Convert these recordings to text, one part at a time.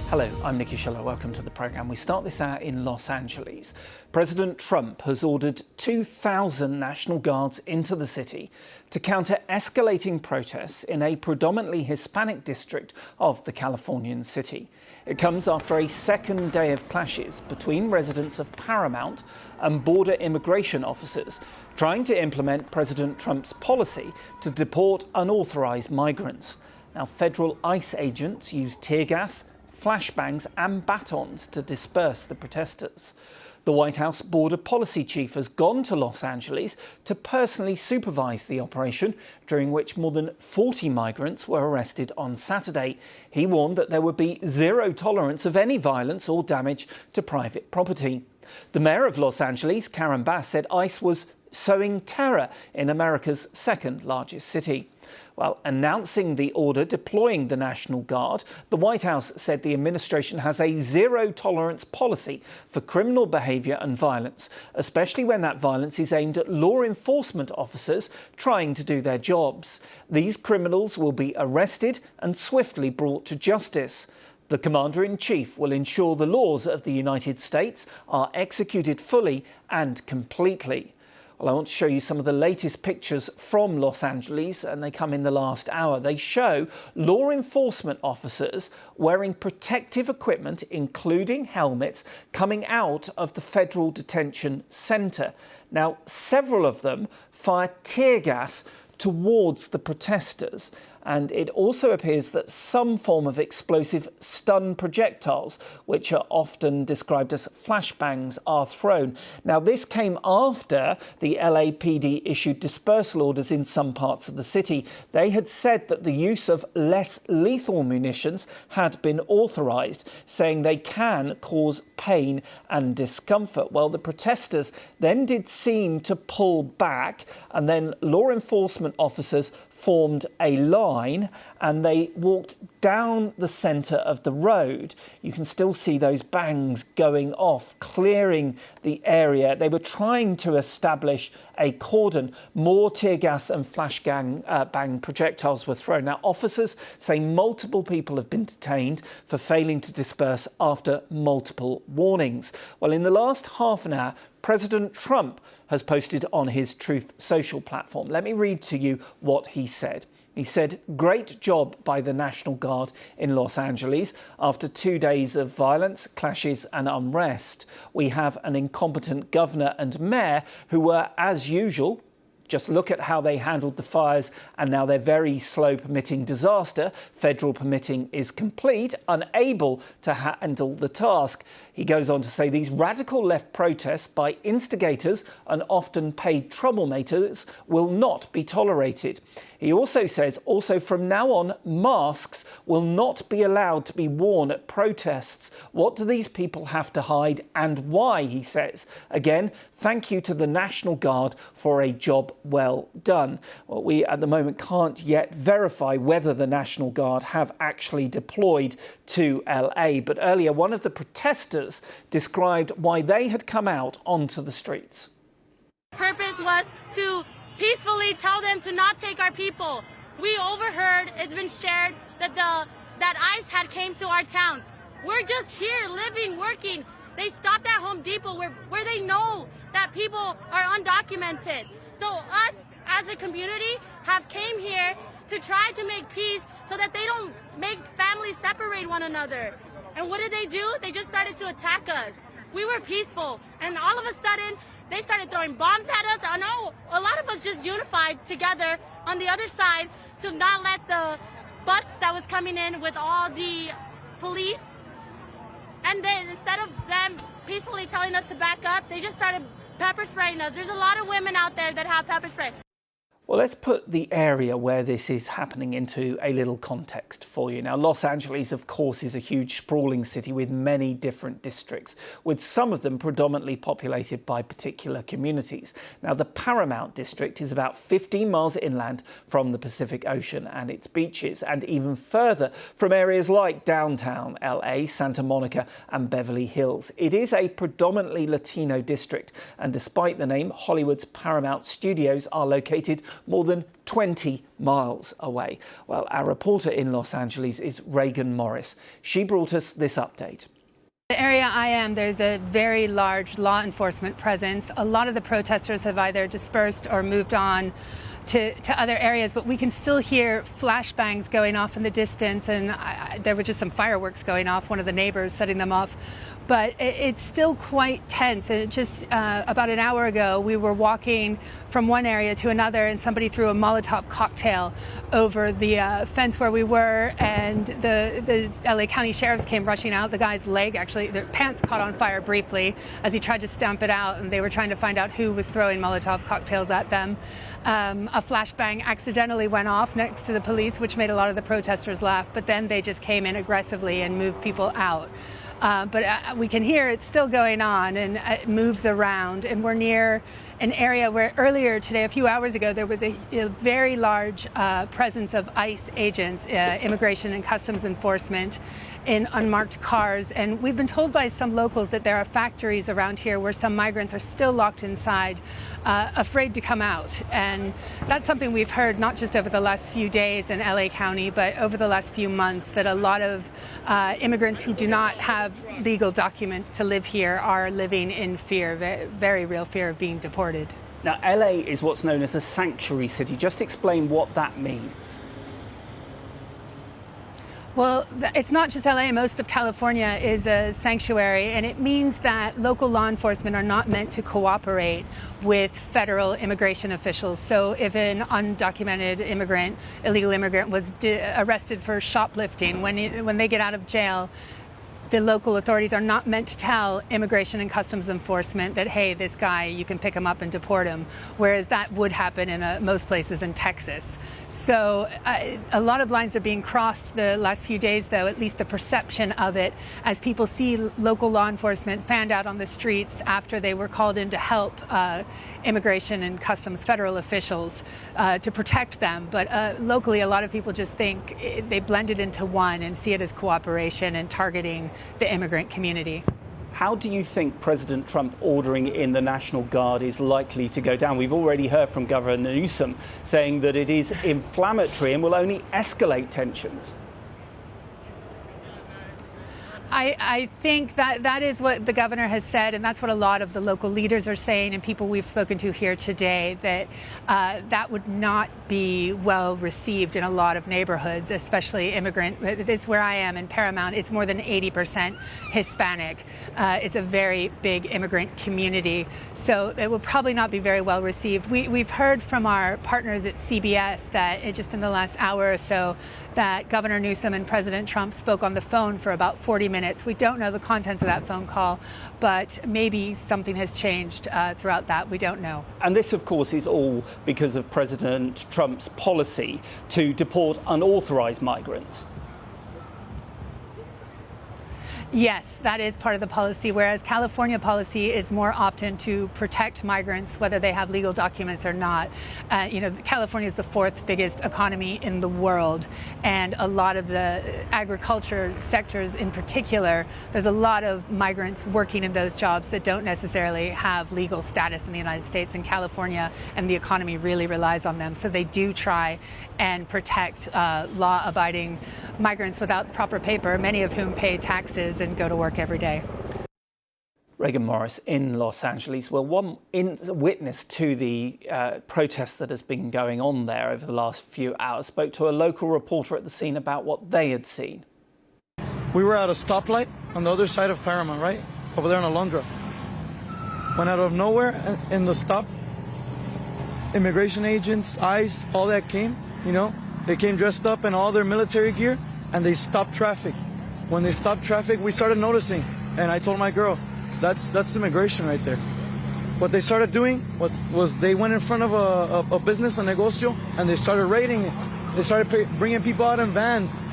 Hello, I'm Nikki Schiller. Welcome to the programme. We start this hour in Los Angeles. President Trump has ordered 2,000 National Guards into the city to counter escalating protests in a predominantly Hispanic district of the Californian city. It comes after a second day of clashes between residents of Paramount and border immigration officers trying to implement President Trump's policy to deport unauthorised migrants. Now, federal ICE agents used tear gas, flashbangs and batons to disperse the protesters. The White House border policy chief has gone to Los Angeles to personally supervise the operation, during which more than 40 migrants were arrested on Saturday. He warned that there would be zero tolerance of any violence or damage to private property. The mayor of Los Angeles, Karen Bass, said ICE was sowing terror in America's second largest city. Well, announcing the order deploying the National Guard, the White House said the administration has a zero-tolerance policy for criminal behaviour and violence, especially when that violence is aimed at law enforcement officers trying to do their jobs. These criminals will be arrested and swiftly brought to justice. The Commander-in-Chief will ensure the laws of the United States are executed fully and completely. Well, I want to show you some of the latest pictures from Los Angeles, and they come in the last hour. They show law enforcement officers wearing protective equipment, including helmets, coming out of the federal detention centre. Now, several of them fire tear gas towards the protesters. And it also appears that some form of explosive stun projectiles, which are often described as flashbangs, are thrown. Now, this came after the LAPD issued dispersal orders in some parts of the city. They had said that the use of less lethal munitions had been authorised, saying they can cause pain and discomfort. Well, the protesters then did seem to pull back, and then law enforcement officers formed a line and they walked down the centre of the road. You can still see those bangs going off, clearing the area. They were trying to establish a cordon. More tear gas and bang projectiles were thrown. Now, officers say multiple people have been detained for failing to disperse after multiple warnings. Well, in the last half an hour, President Trump has posted on his Truth Social platform. Let me read to you what he said. He said, "Great job by the National Guard in Los Angeles. After 2 days of violence, clashes and unrest, we have an incompetent governor and mayor who were, as usual, just look at how they handled the fires, and now they're very slow permitting disaster. Federal permitting is complete, unable to handle the task." He goes on to say these radical left protests by instigators and often paid troublemakers will not be tolerated. He also says, from now on, masks will not be allowed to be worn at protests. What do these people have to hide and why, he says. Again, thank you to the National Guard for a job well done. Well, we at the moment can't yet verify whether the National Guard have actually deployed to LA, but earlier one of the protesters described why they had come out onto the streets. Purpose was to peacefully tell them to not take our people. We overheard, it's been shared, that ICE had came to our towns. We're just here living, working. They stopped at Home Depot where they know that people are undocumented. So us as a community have came here to try to make peace so that they don't make families separate one another. And what did they do? They just started to attack us. We were peaceful, and all of a sudden, they started throwing bombs at us. I know a lot of us just unified together on the other side to not let the bus that was coming in with all the police. And then instead of them peacefully telling us to back up, they just started pepper spraying us. There's a lot of women out there that have pepper spray. Well, let's put the area where this is happening into a little context for you. Now, Los Angeles, of course, is a huge sprawling city with many different districts, with some of them predominantly populated by particular communities. Now, the Paramount district is about 15 miles inland from the Pacific Ocean and its beaches, and even further from areas like downtown LA, Santa Monica and Beverly Hills. It is a predominantly Latino district, and despite the name, Hollywood's Paramount Studios are located more than 20 miles away. Well, our reporter in Los Angeles is Reagan Morris. She brought us this update. The area I am, there's a very large law enforcement presence. A lot of the protesters have either dispersed or moved on to other areas, but we can still hear flashbangs going off in the distance, and there were just some fireworks going off, one of the neighbors setting them off. But it's still quite tense. And just about an hour ago, we were walking from one area to another, and somebody threw a Molotov cocktail over the fence where we were, and the LA County sheriffs came rushing out. The guy's leg, actually, their pants caught on fire briefly as he tried to stamp it out, and they were trying to find out who was throwing Molotov cocktails at them. A flashbang accidentally went off next to the police, which made a lot of the protesters laugh, but then they just came in aggressively and moved people out. But we can hear it's still going on, and it moves around. And we're near an area where earlier today, a few hours ago, there was a very large presence of ICE agents, Immigration and Customs Enforcement, in unmarked cars. And we've been told by some locals that there are factories around here where some migrants are still locked inside, afraid to come out. And that's something we've heard not just over the last few days in LA County, but over the last few months, that a lot of immigrants who do not have legal documents to live here are living in fear, very real fear of being deported. Now, LA is what's known as a sanctuary city. Just explain what that means. Well, it's not just LA. Most of California is a sanctuary, and it means that local law enforcement are not meant to cooperate with federal immigration officials. So if an undocumented immigrant, illegal immigrant, was arrested for shoplifting, when they get out of jail, the local authorities are not meant to tell Immigration and Customs Enforcement that, hey, this guy, you can pick him up and deport him, whereas that would happen in most places in Texas. So a lot of lines are being crossed the last few days, though, at least the perception of it, as people see local law enforcement fanned out on the streets after they were called in to help Immigration and Customs federal officials to protect them. But locally, a lot of people just think they blend it into one and see it as cooperation and targeting the immigrant community. How do you think President Trump ordering in the National Guard is likely to go down? We've already heard from Governor Newsom saying that it is inflammatory and will only escalate tensions. I think that is what the governor has said, and that's what a lot of the local leaders are saying, and people we've spoken to here today, that that would not be well received in a lot of neighborhoods, especially immigrant. This is where I am in Paramount. It's more than 80% Hispanic. It's a very big immigrant community, so it will probably not be very well received. We've heard from our partners at CBS that just in the last hour or so, that Governor Newsom and President Trump spoke on the phone for about 40 minutes. We don't know the contents of that phone call, but maybe something has changed throughout that. We don't know. And this, of course, is all because of President Trump's policy to deport unauthorized migrants. Yes, that is part of the policy, whereas California policy is more often to protect migrants, whether they have legal documents or not. California is the fourth biggest economy in the world, and a lot of the agriculture sectors in particular, there's a lot of migrants working in those jobs that don't necessarily have legal status in the United States and California, and the economy really relies on them. So they do try and protect law-abiding migrants without proper paper, many of whom pay taxes and go to work every day. Reagan Morris in Los Angeles. Well, one witness to the protest that has been going on there over the last few hours spoke to a local reporter at the scene about what they had seen. We were at a stoplight on the other side of Paramount, right? Over there in Alondra. When out of nowhere in the stop, immigration agents, ICE, all that came, they came dressed up in all their military gear, and they stopped traffic. When they stopped traffic, we started noticing, and I told my girl, that's immigration right there. What they started doing was they went in front of a business, a negocio, and they started raiding it. They started bringing people out in vans.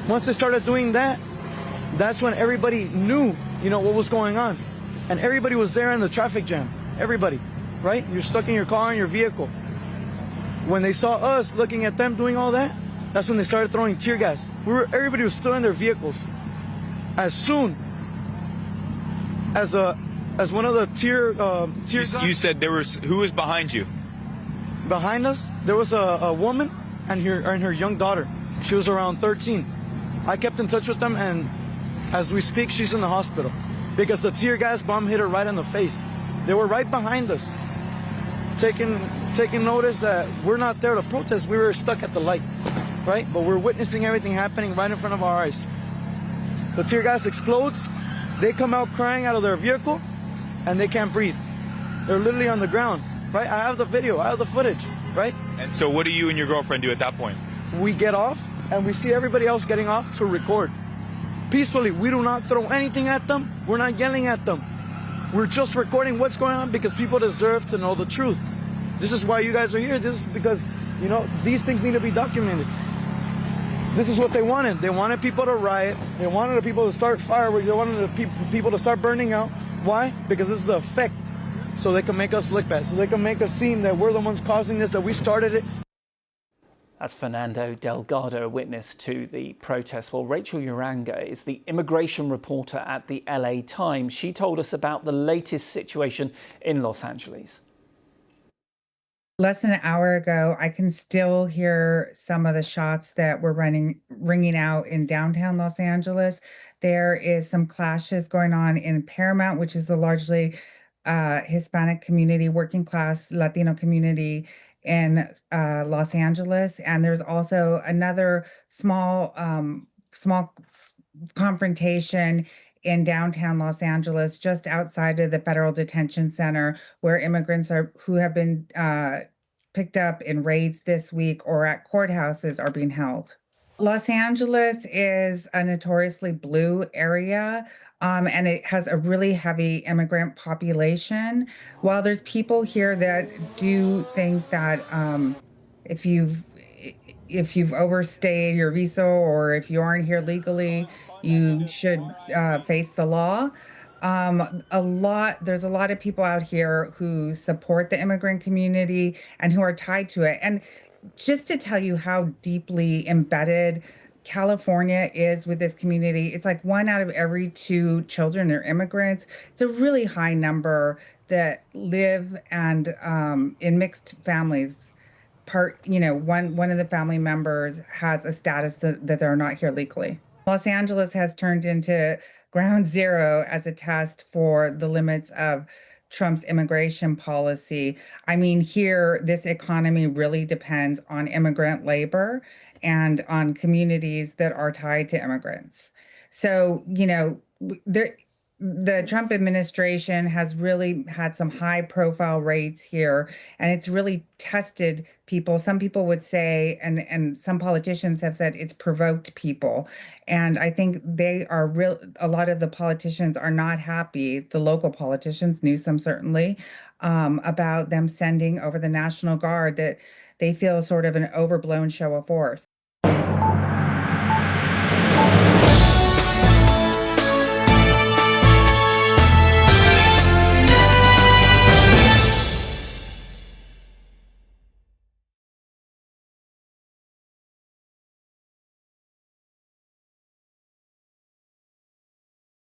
Once they started doing that, that's when everybody knew, what was going on. And everybody was there in the traffic jam. Everybody, right? You're stuck in your car, in your vehicle. When they saw us looking at them doing all that, that's when they started throwing tear gas. Everybody was still in their vehicles. As soon as one of the tear guns, you said who was behind you? Behind us, there was a woman and her young daughter. She was around 13. I kept in touch with them, and as we speak, she's in the hospital because the tear gas bomb hit her right in the face. They were right behind us, taking notice that we're not there to protest. We were stuck at the light, right? But we're witnessing everything happening right in front of our eyes. The tear gas explodes. They come out crying out of their vehicle, and they can't breathe. They're literally on the ground, right? I have the video, I have the footage, right? And so what do you and your girlfriend do at that point? We get off, and we see everybody else getting off to record. Peacefully, we do not throw anything at them. We're not yelling at them. We're just recording what's going on because people deserve to know the truth. This is why you guys are here. This is because, you know, these things need to be documented. This is what they wanted. They wanted people to riot. They wanted the people to start fireworks. They wanted the people to start burning out. Why? Because this is the effect. So they can make us look bad. So they can make us seem that we're the ones causing this, that we started it. That's Fernando Delgado, a witness to the protest. Well, Rachel Uranga is the immigration reporter at the LA Times. She told us about the latest situation in Los Angeles. Less than an hour ago, I can still hear some of the shots that were ringing out in downtown Los Angeles. There is some clashes going on in Paramount, which is a largely Hispanic community, working class Latino community in Los Angeles. And there's also another small confrontation in downtown Los Angeles, just outside of the Federal Detention Center, where immigrants who have been picked up in raids this week or at courthouses are being held. Los Angeles is a notoriously blue area, and it has a really heavy immigrant population. While there's people here that do think that if you've overstayed your visa or if you aren't here legally, you should face the law. There's a lot of people out here who support the immigrant community and who are tied to it. And just to tell you how deeply embedded California is with this community, it's like 1 out of every 2 children are immigrants. It's a really high number that live and in mixed families. One of the family members has a status that they're not here legally. Los Angeles has turned into ground zero as a test for the limits of Trump's immigration policy. I mean, here, this economy really depends on immigrant labor and on communities that are tied to immigrants. So, the Trump administration has really had some high profile raids here, and it's really tested people. Some people would say, and some politicians have said it's provoked people. And I think a lot of the politicians are not happy, the local politicians, Newsom certainly, about them sending over the National Guard, that they feel sort of an overblown show of force.